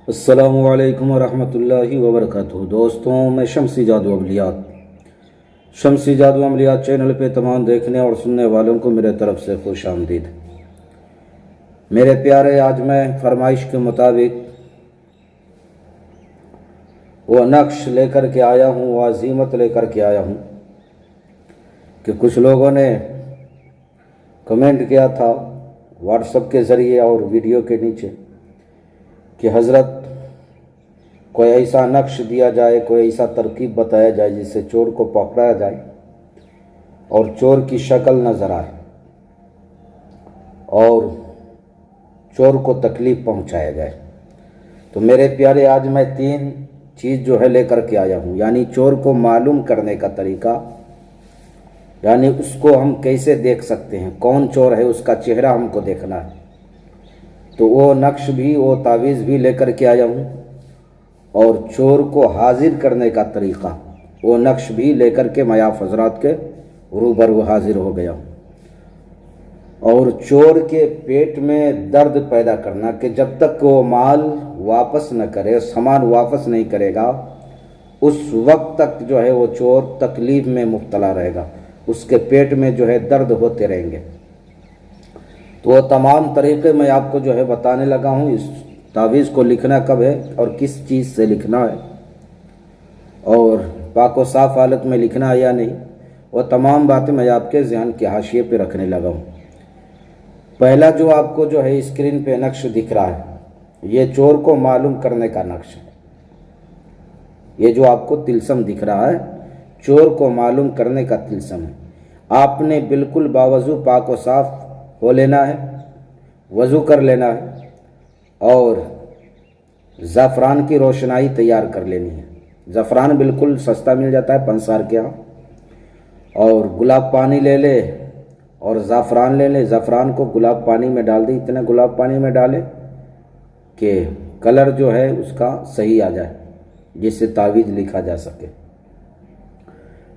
अस्सलामुअलैकुम वरहमतुल्लाहि वबरकातुहू। दोस्तों, मैं शम्सी जादू अमलियात चैनल पे तमाम देखने और सुनने वालों को मेरे तरफ से खुश आमदीद। मेरे प्यारे, आज मैं फरमाइश के मुताबिक वो नक्श लेकर के आया हूँ, वो अज़ीमत लेकर के आया हूँ कि कुछ लोगों ने कमेंट किया था व्हाट्सएप के ज़रिए और वीडियो के नीचे कि हज़रत कोई ऐसा नक्श दिया जाए, कोई ऐसा तरकीब बताया जाए जिससे चोर को पकड़ा जाए और चोर की शक्ल नज़र आए और चोर को तकलीफ़ पहुंचाया जाए। तो मेरे प्यारे, आज मैं 3 चीज़ जो है लेकर के आया हूँ, यानी चोर को मालूम करने का तरीका, यानी उसको हम कैसे देख सकते हैं, कौन चोर है उसका चेहरा हमको देखना है। तो वो नक्श भी, वो तावीज़ भी लेकर के आया हूँ और चोर को हाजिर करने का तरीक़ा, वो नक्श भी लेकर के मैं आप हज़रात के रूबरू हाजिर हो गया हूँ। और चोर के पेट में दर्द पैदा करना कि जब तक वो माल वापस न करे, सामान वापस नहीं करेगा, उस वक्त तक जो है वो चोर तकलीफ़ में मुब्तला रहेगा, उसके पेट में जो है दर्द होते रहेंगे। तो वो तमाम तरीक़े मैं आपको जो है बताने लगा हूँ। इस तावीज़ को लिखना कब है और किस चीज़ से लिखना है और पाको साफ़ हालत में लिखना है या नहीं, वो तमाम बातें मैं आपके ज़हन के हाशिए पे रखने लगा हूँ। पहला जो आपको जो है स्क्रीन पे नक्श दिख रहा है, ये चोर को मालूम करने का नक्श है। ये जो आपको तिलस्म दिख रहा है, चोर को मालूम करने का तिलस्म है। आपने बिल्कुल बावजू पाको साफ़ हो लेना है, वज़ू कर लेना है और ज़ाफ़रान की रोशनाई तैयार कर लेनी है। ज़ाफ़रान बिल्कुल सस्ता मिल जाता है पंसार के यहाँ, और गुलाब पानी ले ले और ज़ाफ़रान ले ले। ज़ाफ़रान को गुलाब पानी में डाल दे, इतना गुलाब पानी में डाले कि कलर जो है उसका सही आ जाए, जिससे तावीज़ लिखा जा सके।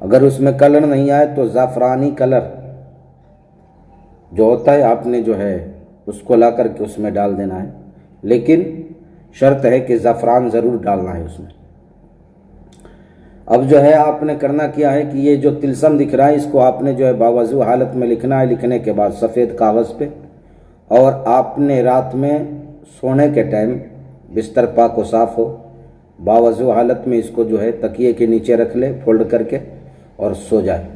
अगर उसमें कलर नहीं आए तो ज़ाफ़रानी कलर जो होता है, आपने जो है उसको ला करके उसमें डाल देना है, लेकिन शर्त है कि ज़ाफ़रान ज़रूर डालना है उसमें। अब जो है आपने करना क्या है कि ये जो तिलस्म दिख रहा है, इसको आपने जो है बावजू हालत में लिखना है। लिखने के बाद सफ़ेद कागज़ पे, और आपने रात में सोने के टाइम बिस्तर पाक व साफ़ हो, बावजू हालत में इसको जो है तकिए के नीचे रख ले फोल्ड करके और सो जाए।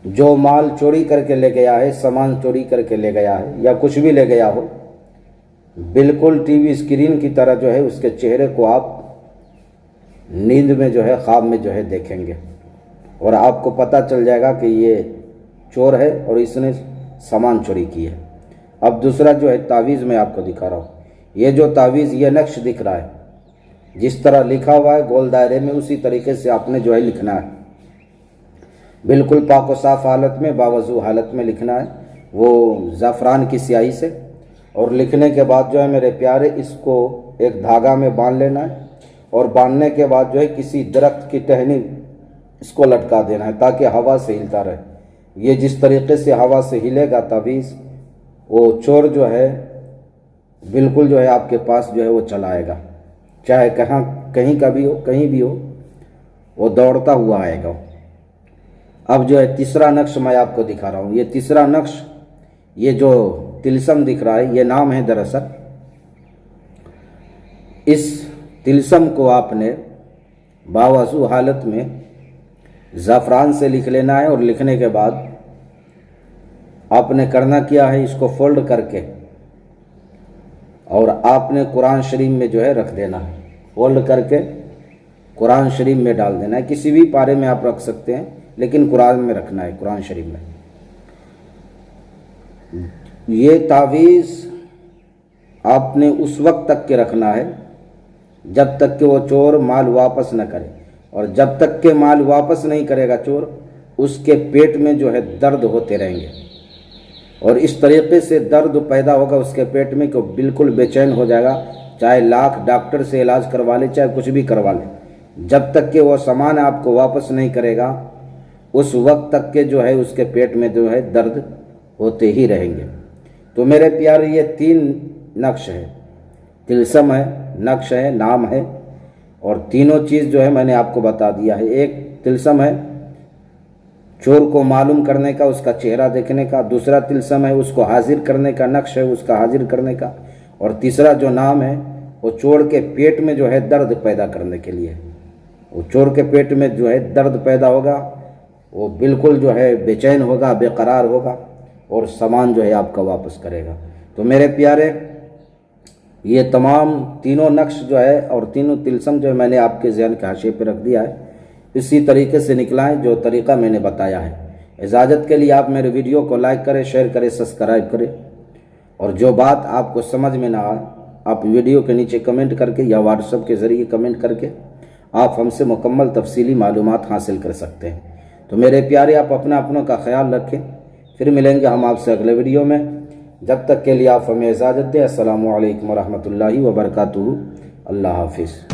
जो माल चोरी करके ले गया है, सामान चोरी करके ले गया है या कुछ भी ले गया हो, बिल्कुल टीवी स्क्रीन की तरह जो है उसके चेहरे को आप नींद में जो है, ख्वाब में जो है देखेंगे और आपको पता चल जाएगा कि ये चोर है और इसने सामान चोरी की है। अब दूसरा जो है तावीज़ मैं आपको दिखा रहा हूँ। ये जो तावीज़, ये नक्श दिख रहा है, जिस तरह लिखा हुआ है गोल दायरे में, उसी तरीके से आपने जो है लिखना है। बिल्कुल पाक व साफ़ हालत में, बावजू हालत में लिखना है, वो ज़ाफ़रान की स्याही से। और लिखने के बाद जो है मेरे प्यारे, इसको एक धागा में बांध लेना है और बांधने के बाद जो है किसी दरख्त की टहनी इसको लटका देना है ताकि हवा से हिलता रहे। ये जिस तरीके से हवा से हिलेगा तावीज़, वो चोर जो है बिल्कुल जो है आपके पास जो है वो चलाएगा, चाहे कहीं का भी हो, कहीं भी हो, वो दौड़ता हुआ आएगा। अब जो है तीसरा नक्श मैं आपको दिखा रहा हूँ। ये तीसरा नक्श, ये जो तिलस्म दिख रहा है, ये नाम है दरअसल। इस तिलस्म को आपने बावजू हालत में ज़ाफ़रान से लिख लेना है और लिखने के बाद आपने करना क्या है, इसको फोल्ड करके और आपने कुरान शरीफ में जो है रख देना है। फोल्ड करके कुरान शरीफ में डाल देना है। किसी भी पारे में आप रख सकते हैं, लेकिन कुरान में रखना है, कुरान शरीफ में। ये तावीज़ आपने उस वक्त तक के रखना है जब तक कि वो चोर माल वापस न करे, और जब तक के माल वापस नहीं करेगा चोर, उसके पेट में जो है दर्द होते रहेंगे और इस तरीके से दर्द पैदा होगा उसके पेट में कि बिल्कुल बेचैन हो जाएगा, चाहे लाख डॉक्टर से इलाज करवा ले, चाहे कुछ भी करवा ले, जब तक कि वो सामान आपको वापस नहीं करेगा उस वक्त तक के जो है उसके पेट में जो है दर्द होते ही रहेंगे। तो मेरे प्यारे, ये 3 नक्श है तिलस्म है, नक्श है, नाम है, और तीनों चीज़ जो है मैंने आपको बता दिया है। एक तिलस्म है चोर को मालूम करने का, उसका चेहरा देखने का। दूसरा तिलस्म है उसको हाजिर करने का, नक्श है उसका हाजिर करने का। और तीसरा जो नाम है वो चोर के पेट में जो है दर्द पैदा करने के लिए। वो चोर के पेट में जो है दर्द पैदा होगा, वो बिल्कुल जो है बेचैन होगा, बेकरार होगा, और सामान जो है आपका वापस करेगा। तो मेरे प्यारे, ये तमाम तीनों नक्श जो है और तीनों तिलस्म जो है मैंने आपके ज़हन के हाशिए पे रख दिया है। इसी तरीके से निकलाएं जो तरीक़ा मैंने बताया है। इजाज़त के लिए आप मेरे वीडियो को लाइक करें, शेयर करें, सब्सक्राइब करें, और जो बात आपको समझ में ना आए आप वीडियो के नीचे कमेंट करके या व्हाट्सएप के ज़रिए कमेंट करके आप हमसे मुकम्मल तफसीली मालूमात हासिल कर सकते हैं। तो मेरे प्यारे, आप अपनों का ख्याल रखें। फिर मिलेंगे हम आपसे अगले वीडियो में। जब तक के लिए आप हमें इजाज़त दें। अस्सलामु अलैकुम व रहमतुल्लाहि व बरकातुहू। अल्लाह हाफिज़।